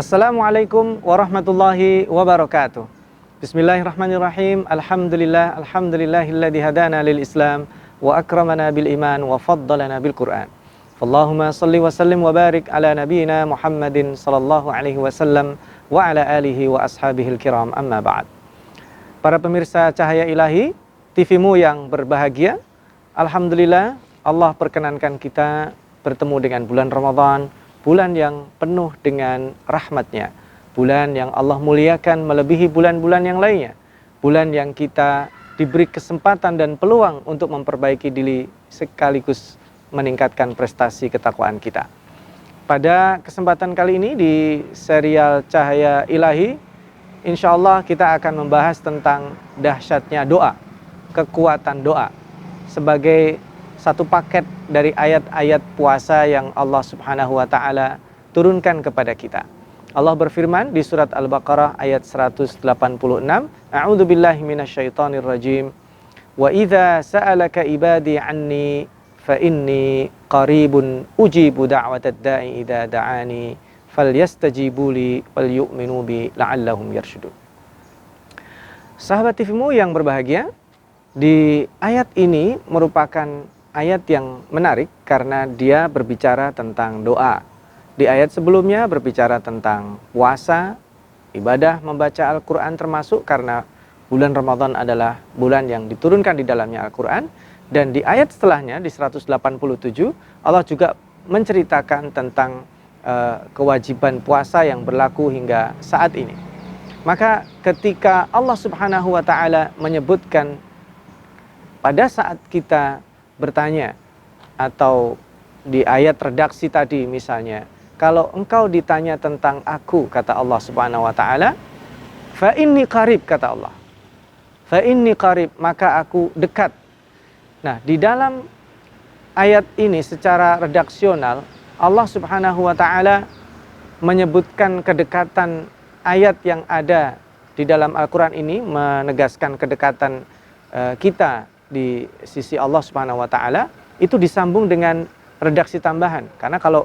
Assalamualaikum warahmatullahi wabarakatuh. Bismillahirrahmanirrahim. Alhamdulillahilladzi hadana lil Islam wa akramana bil iman wa faddalana bil Qur'an. Allahumma salli wa sallim wa barik ala nabiyyina Muhammadin sallallahu alaihi wasallam wa ala alihi wa ashabihil kiram, amma ba'd. Para pemirsa Cahaya Ilahi, TV-mu yang berbahagia, alhamdulillah Allah perkenankan kita bertemu dengan bulan Ramadan, bulan yang penuh dengan rahmatnya, bulan yang Allah muliakan melebihi bulan-bulan yang lainnya, bulan yang kita diberi kesempatan dan peluang untuk memperbaiki diri sekaligus meningkatkan prestasi ketakwaan kita. Pada kesempatan kali ini di serial Cahaya Ilahi, insya Allah kita akan membahas tentang dahsyatnya doa, kekuatan doa sebagai satu paket dari ayat-ayat puasa yang Allah Subhanahu wa taala turunkan kepada kita. Allah berfirman di surat Al-Baqarah ayat 186, A'udzubillahi minasyaitonir rajim. Wa idza sa'alaka ibadi anni fa inni qaribun ujibu da'watad da'i idza da'ani falyastajibu li wal yu'minu bi la'allahum yarshudun. Sahabat TV-mu yang berbahagia, di ayat ini merupakan ayat yang menarik karena dia berbicara tentang doa. Di ayat sebelumnya berbicara tentang puasa, ibadah membaca Al-Quran, termasuk karena bulan Ramadan adalah bulan yang diturunkan di dalamnya Al-Quran. Dan di ayat setelahnya, di 187, Allah juga menceritakan tentang kewajiban puasa yang berlaku hingga saat ini. Maka ketika Allah Subhanahu wa ta'ala menyebutkan pada saat kita bertanya, atau di ayat redaksi tadi misalnya, kalau engkau ditanya tentang aku, kata Allah Subhanahu wa taala, fa inni qarib, kata Allah. Fa inni qarib, maka aku dekat. Nah, di dalam ayat ini secara redaksional Allah Subhanahu wa taala menyebutkan kedekatan ayat yang ada di dalam Al-Qur'an ini, menegaskan kedekatan kita di sisi Allah Subhanahu wa taala, itu disambung dengan redaksi tambahan. Karena kalau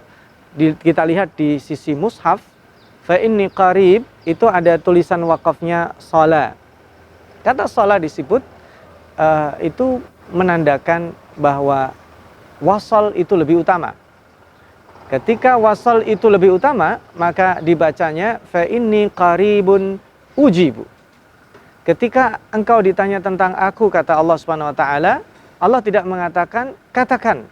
kita lihat di sisi mushaf, fa inni qarib, itu ada tulisan wakafnya shalah. Kata shalah disebut itu menandakan bahwa wasal itu lebih utama. Ketika wasal itu lebih utama, maka dibacanya fa inni qaribun ujibu. Ketika engkau ditanya tentang aku, kata Allah Subhanahu wa taala, Allah tidak mengatakan katakan,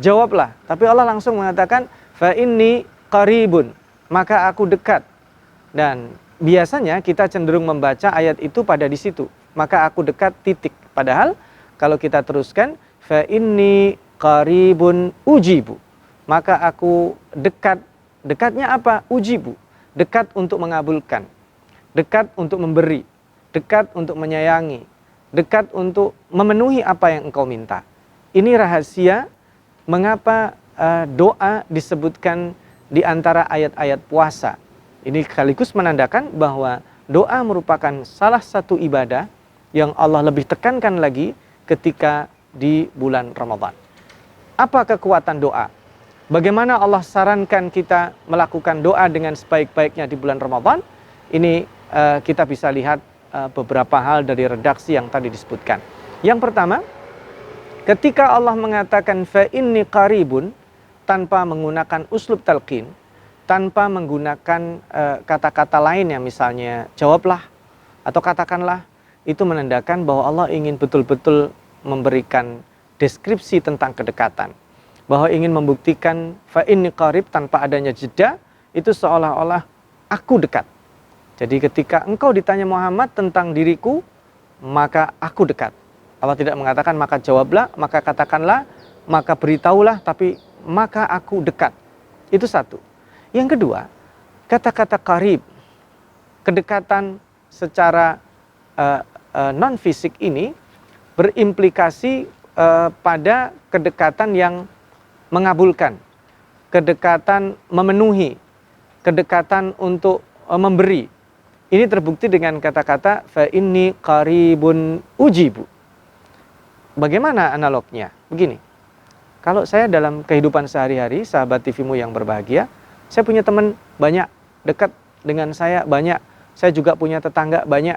jawablah, tapi Allah langsung mengatakan fa inni qaribun, maka aku dekat. Dan biasanya kita cenderung membaca ayat itu pada di situ, maka aku dekat titik. Padahal kalau kita teruskan fa inni qaribun ujibu, maka aku dekat. Dekatnya apa? Ujibu. Dekat untuk mengabulkan, dekat untuk memberi, dekat untuk menyayangi, dekat untuk memenuhi apa yang engkau minta. Ini rahasia mengapa doa disebutkan di antara ayat-ayat puasa. Ini sekaligus menandakan bahwa doa merupakan salah satu ibadah yang Allah lebih tekankan lagi ketika di bulan Ramadan. Apa kekuatan doa? Bagaimana Allah sarankan kita melakukan doa dengan sebaik-baiknya di bulan Ramadan? Ini kita bisa lihat beberapa hal dari redaksi yang tadi disebutkan. Yang pertama, ketika Allah mengatakan fa inni qaribun tanpa menggunakan uslub talqin, tanpa menggunakan kata-kata lain yang misalnya jawablah atau katakanlah, itu menandakan bahwa Allah ingin betul-betul memberikan deskripsi tentang kedekatan, bahwa ingin membuktikan fa inni qarib tanpa adanya jeda, itu seolah-olah aku dekat. Jadi ketika engkau ditanya Muhammad tentang diriku, maka aku dekat. Allah tidak mengatakan maka jawablah, maka katakanlah, maka beritahulah, tapi maka aku dekat. Itu satu. Yang kedua, kata-kata qarib, kedekatan secara non-fisik ini berimplikasi pada kedekatan yang mengabulkan, kedekatan memenuhi, kedekatan untuk memberi. Ini terbukti dengan kata-kata fa inni qaribun ujibu. Bagaimana analognya? Begini, kalau saya dalam kehidupan sehari-hari, sahabat TV-mu yang berbahagia, saya punya teman banyak, dekat dengan saya banyak, saya juga punya tetangga banyak.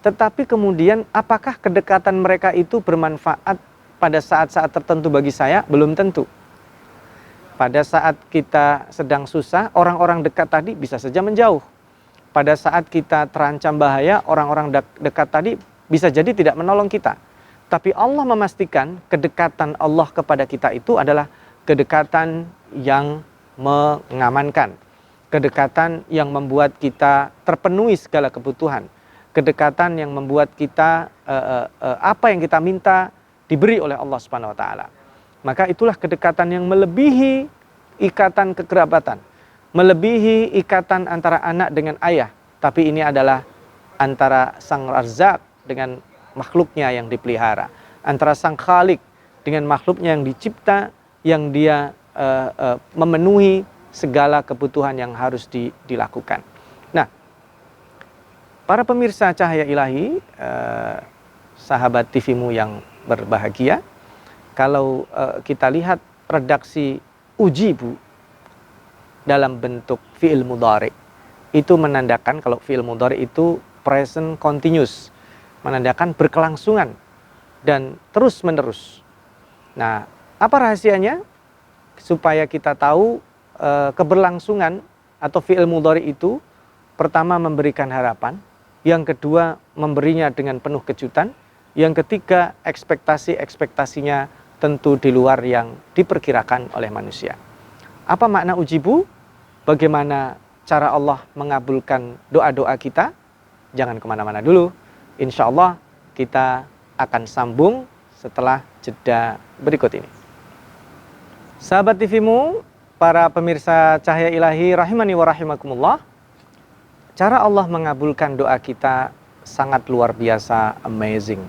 Tetapi kemudian apakah kedekatan mereka itu bermanfaat pada saat-saat tertentu bagi saya? Belum tentu. Pada saat kita sedang susah, orang-orang dekat tadi bisa saja menjauh. Pada saat kita terancam bahaya, orang-orang dekat tadi bisa jadi tidak menolong kita. Tapi Allah memastikan kedekatan Allah kepada kita itu adalah kedekatan yang mengamankan. Kedekatan yang membuat kita terpenuhi segala kebutuhan. Kedekatan yang membuat kita apa yang kita minta diberi oleh Allah Subhanahu wa taala. Maka itulah kedekatan yang melebihi ikatan kekerabatan, melebihi ikatan antara anak dengan ayah, tapi ini adalah antara sang Razzaq dengan makhluknya yang dipelihara, antara sang Khalik dengan makhluknya yang dicipta, yang dia memenuhi segala kebutuhan yang harus dilakukan. Nah, para pemirsa Cahaya Ilahi, sahabat TV-mu yang berbahagia, kalau kita lihat redaksi ujibu dalam bentuk fi'il mudhari, itu menandakan kalau fi'il mudhari itu present continuous, menandakan berkelangsungan dan terus menerus. Nah, apa rahasianya? Supaya kita tahu keberlangsungan atau fi'il mudhari itu, pertama memberikan harapan, yang kedua memberinya dengan penuh kejutan, yang ketiga ekspektasinya tentu di luar yang diperkirakan oleh manusia. Apa makna ujibu? Bagaimana cara Allah mengabulkan doa-doa kita? Jangan kemana-mana dulu. Insya Allah kita akan sambung setelah jeda berikut ini. Sahabat TV-mu, para pemirsa Cahaya Ilahi rahimani wa rahimakumullah, cara Allah mengabulkan doa kita sangat luar biasa, amazing.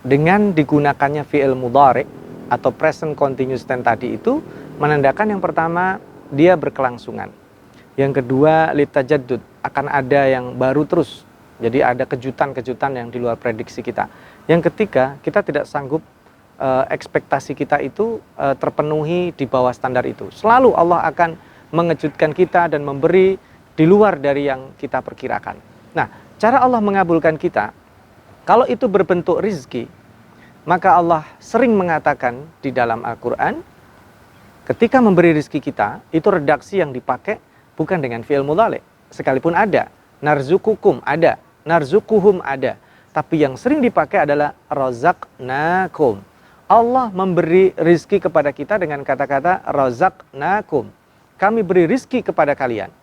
Dengan digunakannya fi'il mudhari atau present continuous tense tadi itu menandakan yang pertama dia berkelangsungan. Yang kedua litajaddud, akan ada yang baru terus. Jadi ada kejutan-kejutan yang di luar prediksi kita. Yang ketiga, kita tidak sanggup ekspektasi kita itu terpenuhi di bawah standar itu. Selalu Allah akan mengejutkan kita dan memberi di luar dari yang kita perkirakan. Nah, cara Allah mengabulkan kita, kalau itu berbentuk rizki, maka Allah sering mengatakan di dalam Al-Quran, ketika memberi rizki kita, itu redaksi yang dipakai bukan dengan fi'il mudhari. Sekalipun ada, narzukukum ada, narzukuhum ada. Tapi yang sering dipakai adalah razaqnakum. Allah memberi rizki kepada kita dengan kata-kata razaqnakum. Kami beri rizki kepada kalian.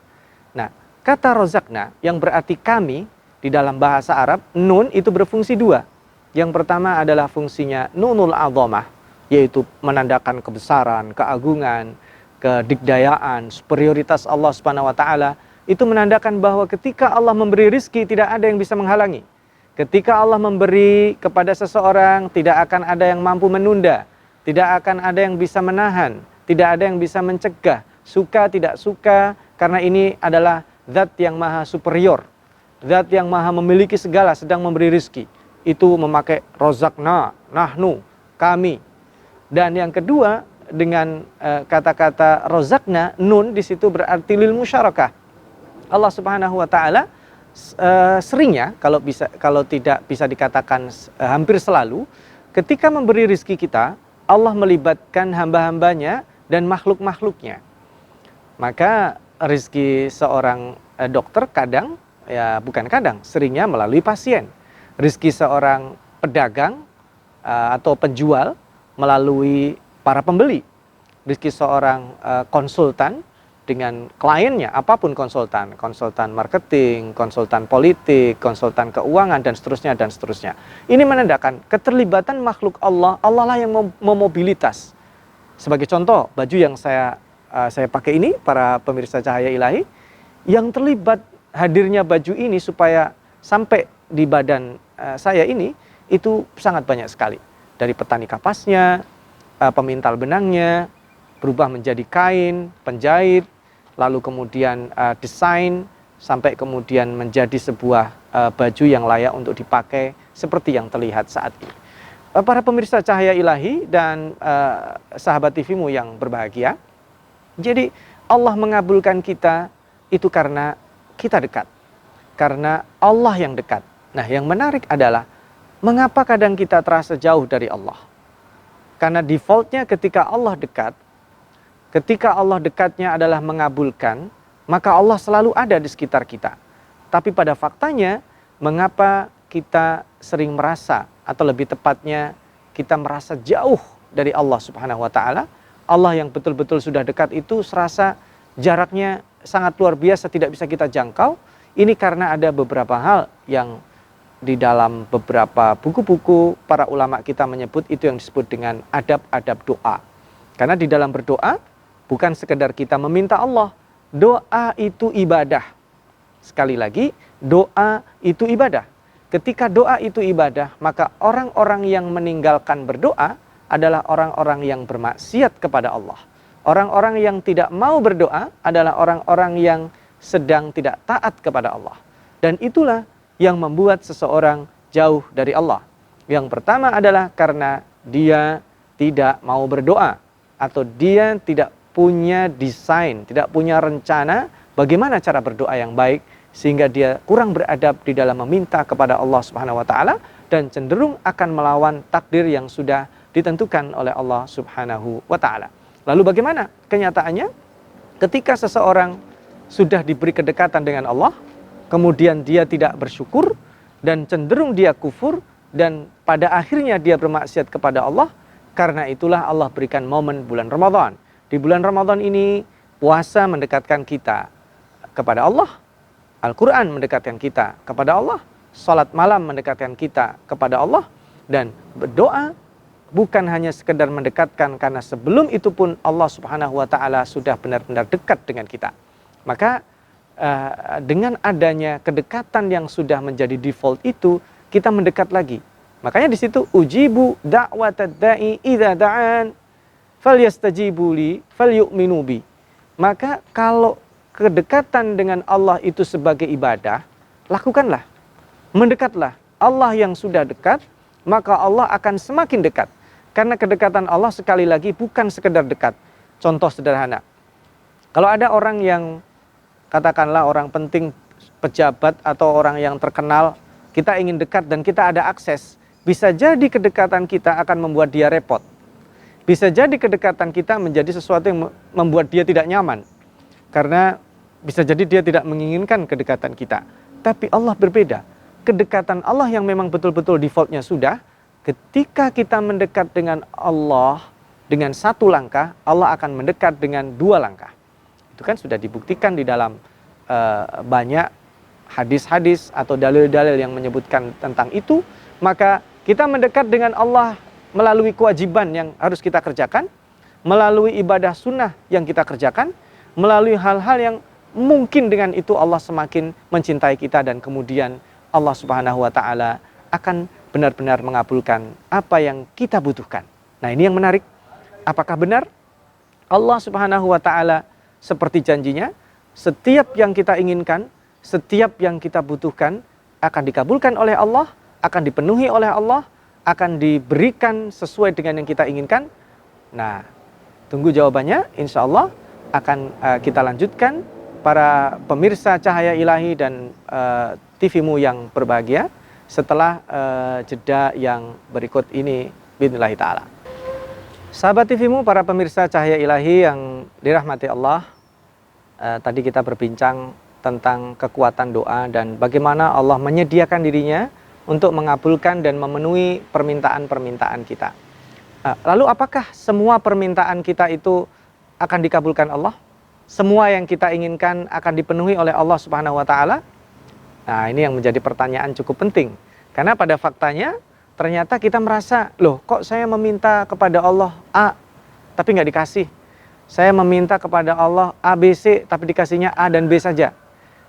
Nah, kata razaqna yang berarti kami di dalam bahasa Arab, nun itu berfungsi dua. Yang pertama adalah fungsinya nunul azamah, yaitu menandakan kebesaran, keagungan, kedikdayaan, superioritas Allah Subhanahu wa taala. Itu menandakan bahwa ketika Allah memberi rizki tidak ada yang bisa menghalangi. Ketika Allah memberi kepada seseorang, tidak akan ada yang mampu menunda, tidak akan ada yang bisa menahan, tidak ada yang bisa mencegah, suka tidak suka, karena ini adalah zat yang maha superior, zat yang maha memiliki segala sedang memberi rizki. Itu memakai rozakna, nahnu, kami. Dan yang kedua, dengan kata-kata rozakna, nun di situ berarti lil musyarakah. Allah Subhanahu wa taala seringnya, kalau tidak bisa dikatakan hampir selalu, ketika memberi rizki kita, Allah melibatkan hamba-hambanya dan makhluk-makhluknya. Maka rizki seorang dokter kadang, ya bukan kadang, seringnya melalui pasien. Rizki seorang pedagang atau penjual melalui para pembeli. Rizki seorang konsultan dengan kliennya, apapun konsultan marketing, konsultan politik, konsultan keuangan, dan seterusnya, dan seterusnya. Ini menandakan keterlibatan makhluk Allah, Allah lah yang memobilitas. Sebagai contoh, baju yang saya pakai ini, para pemirsa Cahaya Ilahi, yang terlibat hadirnya baju ini supaya sampai di badan saya ini, itu sangat banyak sekali. Dari petani kapasnya, pemintal benangnya, berubah menjadi kain, penjahit, lalu kemudian desain, sampai kemudian menjadi sebuah baju yang layak untuk dipakai seperti yang terlihat saat ini. Para pemirsa Cahaya Ilahi dan sahabat TV-mu yang berbahagia, jadi Allah mengabulkan kita itu karena kita dekat. Karena Allah yang dekat. Nah, yang menarik adalah mengapa kadang kita terasa jauh dari Allah? Karena defaultnya ketika Allah dekatnya adalah mengabulkan, maka Allah selalu ada di sekitar kita. Tapi pada faktanya, mengapa kita sering merasa, atau lebih tepatnya kita merasa jauh dari Allah Subhanahu wa Ta'ala? Allah yang betul-betul sudah dekat itu serasa jaraknya sangat luar biasa, tidak bisa kita jangkau. Ini karena ada beberapa hal yang di dalam beberapa buku-buku para ulama kita menyebut itu yang disebut dengan adab-adab doa. Karena di dalam berdoa bukan sekedar kita meminta Allah, doa itu ibadah. Sekali lagi, doa itu ibadah. Ketika doa itu ibadah, maka orang-orang yang meninggalkan berdoa adalah orang-orang yang bermaksiat kepada Allah. Orang-orang yang tidak mau berdoa adalah orang-orang yang sedang tidak taat kepada Allah. Dan itulah yang membuat seseorang jauh dari Allah. Yang pertama adalah karena dia tidak mau berdoa, atau dia tidak punya desain, tidak punya rencana bagaimana cara berdoa yang baik, sehingga dia kurang beradab di dalam meminta kepada Allah Subhanahu wa Ta'ala, dan cenderung akan melawan takdir yang sudah ditentukan oleh Allah Subhanahu wa Ta'ala. Lalu bagaimana kenyataannya? Ketika seseorang sudah diberi kedekatan dengan Allah, kemudian dia tidak bersyukur dan cenderung dia kufur, dan pada akhirnya dia bermaksiat kepada Allah. Karena itulah Allah berikan momen bulan Ramadan. Di bulan Ramadan ini puasa mendekatkan kita kepada Allah, Al-Quran mendekatkan kita kepada Allah, salat malam mendekatkan kita kepada Allah, dan berdoa bukan hanya sekedar mendekatkan, karena sebelum itu pun Allah Subhanahu wa Ta'ala sudah benar-benar dekat dengan kita. Maka dengan adanya kedekatan yang sudah menjadi default itu, kita mendekat lagi. Makanya di situ ujibu da'watad da'i idza da'an falyastajibu li falyu'minu bi. Maka kalau kedekatan dengan Allah itu sebagai ibadah, lakukanlah, mendekatlah. Allah yang sudah dekat, maka Allah akan semakin dekat. Karena kedekatan Allah sekali lagi bukan sekedar dekat. Contoh sederhana. Kalau ada orang yang katakanlah orang penting, pejabat atau orang yang terkenal, kita ingin dekat dan kita ada akses, bisa jadi kedekatan kita akan membuat dia repot. Bisa jadi kedekatan kita menjadi sesuatu yang membuat dia tidak nyaman. Karena bisa jadi dia tidak menginginkan kedekatan kita. Tapi Allah berbeda. Kedekatan Allah yang memang betul-betul defaultnya sudah, ketika kita mendekat dengan Allah dengan satu langkah, Allah akan mendekat dengan dua langkah. Itu kan sudah dibuktikan di dalam banyak hadis-hadis atau dalil-dalil yang menyebutkan tentang itu. Maka kita mendekat dengan Allah melalui kewajiban yang harus kita kerjakan, melalui ibadah sunnah yang kita kerjakan, melalui hal-hal yang mungkin dengan itu Allah semakin mencintai kita, dan kemudian Allah Subhanahu wa Ta'ala akan benar-benar mengabulkan apa yang kita butuhkan. Nah, ini yang menarik. Apakah benar Allah Subhanahu wa Ta'ala seperti janjinya, setiap yang kita inginkan, setiap yang kita butuhkan akan dikabulkan oleh Allah, akan dipenuhi oleh Allah, akan diberikan sesuai dengan yang kita inginkan? Nah, tunggu jawabannya. Insya Allah akan kita lanjutkan, para pemirsa Cahaya Ilahi dan TV-mu yang berbahagia, setelah jeda yang berikut ini biidznillah ta'ala. Sahabat TV-mu, para pemirsa Cahaya Ilahi yang dirahmati Allah, tadi kita berbincang tentang kekuatan doa dan bagaimana Allah menyediakan dirinya untuk mengabulkan dan memenuhi permintaan-permintaan kita. Lalu apakah semua permintaan kita itu akan dikabulkan Allah? Semua yang kita inginkan akan dipenuhi oleh Allah Subhanahu wa Ta'ala? Nah, ini yang menjadi pertanyaan cukup penting. Karena pada faktanya ternyata kita merasa, loh kok saya meminta kepada Allah A tapi nggak dikasih. Saya meminta kepada Allah A, B, C tapi dikasihnya A dan B saja.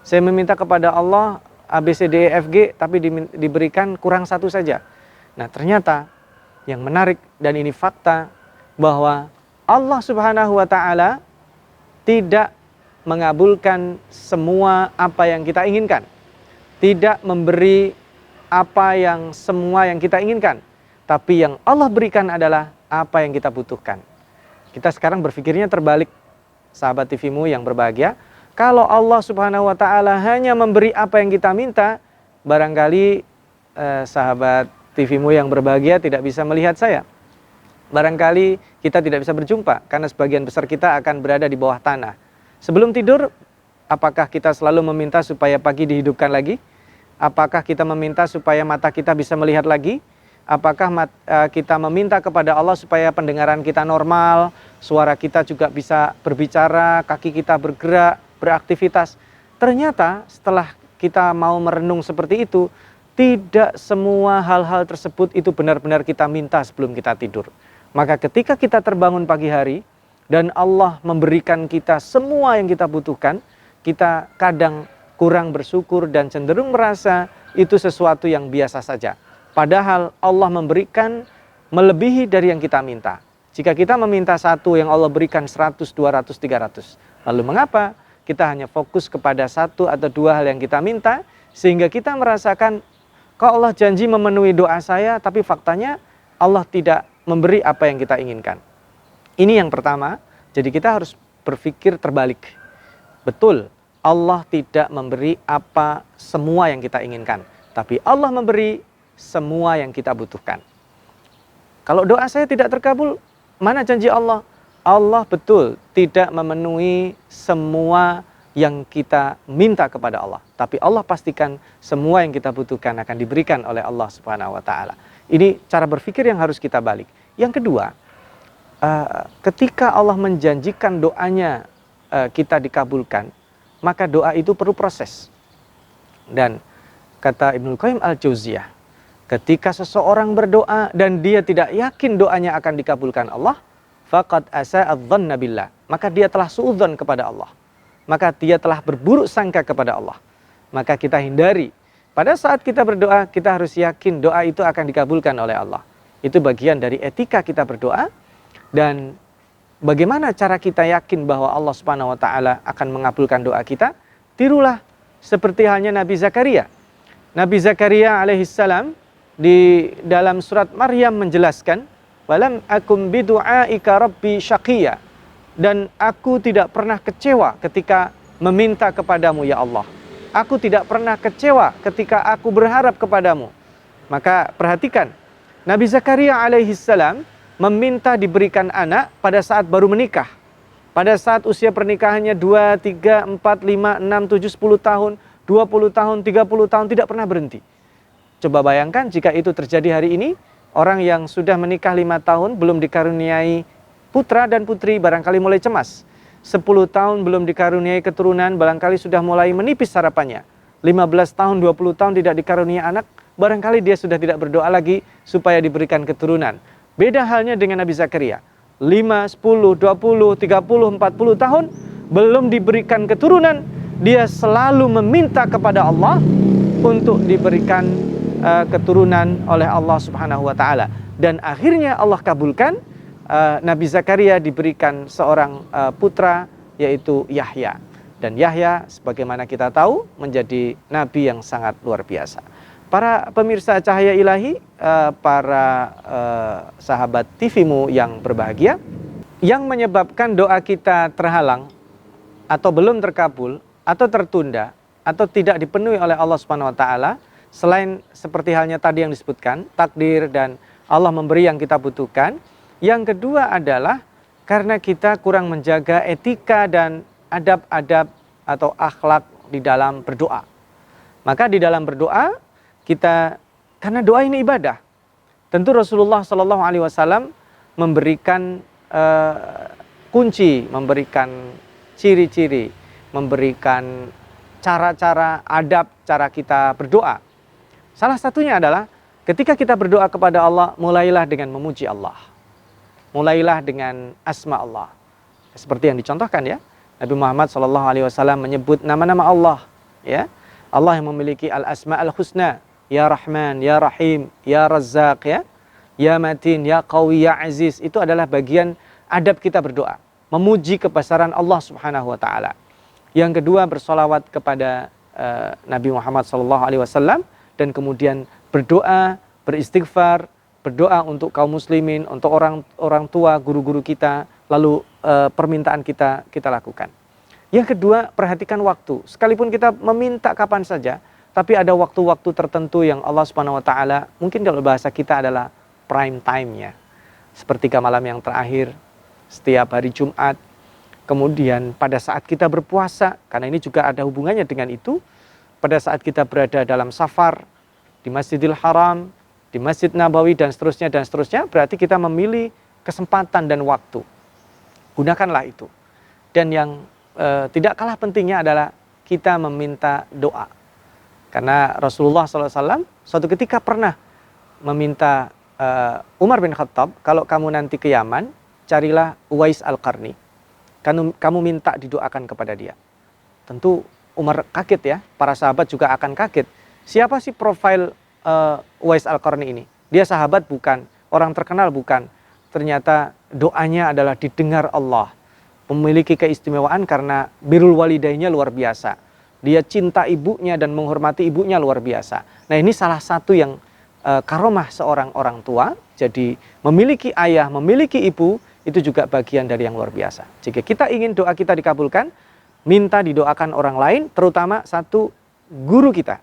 Saya meminta kepada Allah A, B, C, D, E, F, G tapi diberikan kurang satu saja. Nah, ternyata yang menarik, dan ini fakta, bahwa Allah Subhanahu wa Ta'ala tidak mengabulkan semua apa yang kita inginkan. Tidak memberi apa yang semua yang kita inginkan. Tapi yang Allah berikan adalah apa yang kita butuhkan. Kita sekarang berpikirnya terbalik, sahabat TV-mu yang berbahagia. Kalau Allah Subhanahu wa taala hanya memberi apa yang kita minta, barangkali sahabat TV-mu yang berbahagia tidak bisa melihat saya. Barangkali kita tidak bisa berjumpa karena sebagian besar kita akan berada di bawah tanah. Sebelum tidur, apakah kita selalu meminta supaya pagi dihidupkan lagi? Apakah kita meminta supaya mata kita bisa melihat lagi? Apakah kita meminta kepada Allah supaya pendengaran kita normal, suara kita juga bisa berbicara, kaki kita bergerak, beraktivitas? Ternyata setelah kita mau merenung seperti itu, tidak semua hal-hal tersebut itu benar-benar kita minta sebelum kita tidur. Maka ketika kita terbangun pagi hari dan Allah memberikan kita semua yang kita butuhkan, kita kadang kurang bersyukur dan cenderung merasa itu sesuatu yang biasa saja. Padahal Allah memberikan melebihi dari yang kita minta. Jika kita meminta satu, yang Allah berikan 100, 200, 300. Lalu mengapa kita hanya fokus kepada satu atau dua hal yang kita minta, sehingga kita merasakan, kok Allah janji memenuhi doa saya, tapi faktanya Allah tidak memberi apa yang kita inginkan. Ini yang pertama, jadi kita harus berpikir terbalik. Betul, Allah tidak memberi apa semua yang kita inginkan, tapi Allah memberi semua yang kita butuhkan. Kalau doa saya tidak terkabul, mana janji Allah? Allah betul tidak memenuhi semua yang kita minta kepada Allah, tapi Allah pastikan semua yang kita butuhkan akan diberikan oleh Allah Subhanahu wa taala. Ini cara berpikir yang harus kita balik. Yang kedua, ketika Allah menjanjikan doanya kita dikabulkan, maka doa itu perlu proses. Dan kata Ibnu Qayyim Al-Jauziyah, ketika seseorang berdoa dan dia tidak yakin doanya akan dikabulkan Allah, faqad asa'adz-dzanna billah, maka dia telah suudzon kepada Allah. Maka dia telah berburuk sangka kepada Allah. Maka kita hindari. Pada saat kita berdoa, kita harus yakin doa itu akan dikabulkan oleh Allah. Itu bagian dari etika kita berdoa. Dan bagaimana cara kita yakin bahwa Allah Subhanahu wa taala akan mengabulkan doa kita? Tirulah seperti halnya Nabi Zakaria. Nabi Zakaria alaihissalam di dalam surat Maryam menjelaskan, walam akum bidu'aika rabbi syaqiyya, dan aku tidak pernah kecewa ketika meminta kepadamu ya Allah. Aku tidak pernah kecewa ketika aku berharap kepadamu. Maka perhatikan, Nabi Zakaria alaihissalam meminta diberikan anak pada saat baru menikah. Pada saat usia pernikahannya 2, 3, 4, 5, 6, 7, 10 tahun, 20 tahun, 30 tahun, tidak pernah berhenti. Coba bayangkan jika itu terjadi hari ini, orang yang sudah menikah 5 tahun belum dikaruniai putra dan putri barangkali mulai cemas. 10 tahun belum dikaruniai keturunan barangkali sudah mulai menipis harapannya. 15 tahun, 20 tahun tidak dikaruniai anak, barangkali dia sudah tidak berdoa lagi supaya diberikan keturunan. Beda halnya dengan Nabi Zakaria. 5, 10, 20, 30, 40 tahun belum diberikan keturunan, dia selalu meminta kepada Allah untuk diberikan keturunan oleh Allah Subhanahu wa taala. Dan akhirnya Allah kabulkan, Nabi Zakaria diberikan seorang putra yaitu Yahya. Dan Yahya sebagaimana kita tahu menjadi nabi yang sangat luar biasa. Para pemirsa Cahaya Ilahi, para sahabat TV-mu yang berbahagia, yang menyebabkan doa kita terhalang atau belum terkabul atau tertunda atau tidak dipenuhi oleh Allah Subhanahu wa taala, selain seperti halnya tadi yang disebutkan, takdir dan Allah memberi yang kita butuhkan. Yang kedua adalah karena kita kurang menjaga etika dan adab-adab atau akhlak di dalam berdoa. Maka di dalam berdoa kita, karena doa ini ibadah, tentu Rasulullah SAW memberikan kunci, memberikan ciri-ciri, memberikan cara-cara, adab, cara kita berdoa. Salah satunya adalah ketika kita berdoa kepada Allah, mulailah dengan memuji Allah. Mulailah dengan asma Allah. Seperti yang dicontohkan ya, Nabi Muhammad SAW menyebut nama-nama Allah. Ya, Allah yang memiliki al-asma al-husna, ya Rahman, ya Rahim, ya Razzaq, ya Matin, ya Qawi, ya Aziz. Itu adalah bagian adab kita berdoa, memuji kebesaran Allah Subhanahu wa taala. Yang kedua, bersolawat kepada Nabi Muhammad SAW dan kemudian berdoa, beristighfar, berdoa untuk kaum muslimin, untuk orang tua, guru-guru kita, lalu permintaan kita lakukan. Yang kedua, perhatikan waktu. Sekalipun kita meminta kapan saja, tapi ada waktu-waktu tertentu yang Allah Subhanahu wa taala, mungkin kalau bahasa kita adalah prime time-nya. Sepertiga malam yang terakhir setiap hari Jumat. Kemudian pada saat kita berpuasa, karena ini juga ada hubungannya dengan itu, pada saat kita berada dalam safar di Masjidil Haram, di Masjid Nabawi dan seterusnya, berarti kita memilih kesempatan dan waktu. Gunakanlah itu. Dan yang tidak kalah pentingnya adalah kita meminta doa. Karena Rasulullah SAW suatu ketika pernah meminta Umar bin Khattab, kalau kamu nanti ke Yaman, carilah Uwais Al-Qarni. Kamu minta didoakan kepada dia. Tentu Umar kaget ya, para sahabat juga akan kaget. Siapa sih profil Uwais Al-Qarni ini? Dia sahabat bukan, orang terkenal bukan. Ternyata doanya adalah didengar Allah. Memiliki keistimewaan karena birrul walidaynya luar biasa. Dia cinta ibunya dan menghormati ibunya luar biasa. Nah, ini salah satu yang karomah seorang orang tua. Jadi memiliki ayah, memiliki ibu, itu juga bagian dari yang luar biasa. Jika kita ingin doa kita dikabulkan, minta didoakan orang lain, terutama satu, guru kita.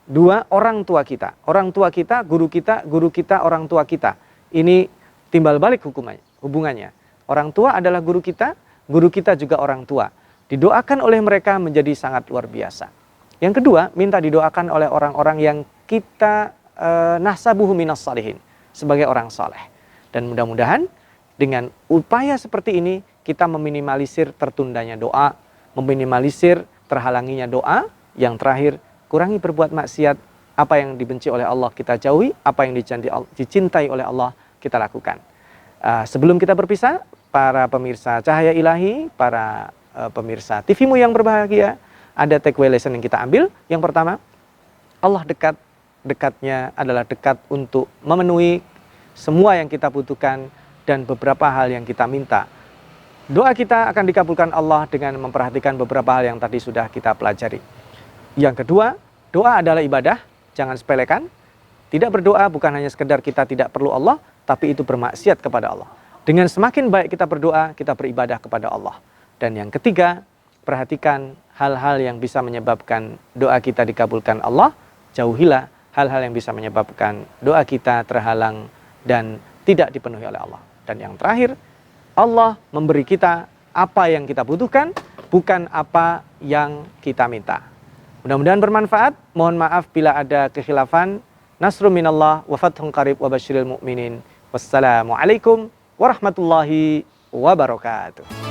Dua, orang tua kita. Orang tua kita, guru kita, orang tua kita. Ini timbal balik hubungannya. Orang tua adalah guru kita juga orang tua. Didoakan oleh mereka menjadi sangat luar biasa. Yang kedua, minta didoakan oleh orang-orang yang kita nasabuhu minas salihin, sebagai orang saleh. Dan mudah-mudahan dengan upaya seperti ini, kita meminimalisir tertundanya doa, meminimalisir terhalanginya doa. Yang terakhir, kurangi berbuat maksiat. Apa yang dibenci oleh Allah kita jauhi, apa yang dicintai oleh Allah kita lakukan. Sebelum kita berpisah, para pemirsa Cahaya Ilahi, para pemirsa TVmu yang berbahagia, ada takeaway lesson yang kita ambil. Yang pertama, Allah dekatnya adalah dekat untuk memenuhi semua yang kita butuhkan dan beberapa hal yang kita minta. Doa kita akan dikabulkan Allah dengan memperhatikan beberapa hal yang tadi sudah kita pelajari. Yang kedua, doa adalah ibadah, jangan sepelekan. Tidak berdoa bukan hanya sekedar kita tidak perlu Allah, tapi itu bermaksiat kepada Allah. Dengan semakin baik kita berdoa, kita beribadah kepada Allah. Dan yang ketiga, perhatikan hal-hal yang bisa menyebabkan doa kita dikabulkan Allah. Jauhilah hal-hal yang bisa menyebabkan doa kita terhalang dan tidak dipenuhi oleh Allah. Dan yang terakhir, Allah memberi kita apa yang kita butuhkan, bukan apa yang kita minta. Mudah-mudahan bermanfaat. Mohon maaf bila ada kekhilafan. Nasrun minallah wa fathun qarib wa basyiril mu'minin. Wassalamualaikum warahmatullahi wabarakatuh.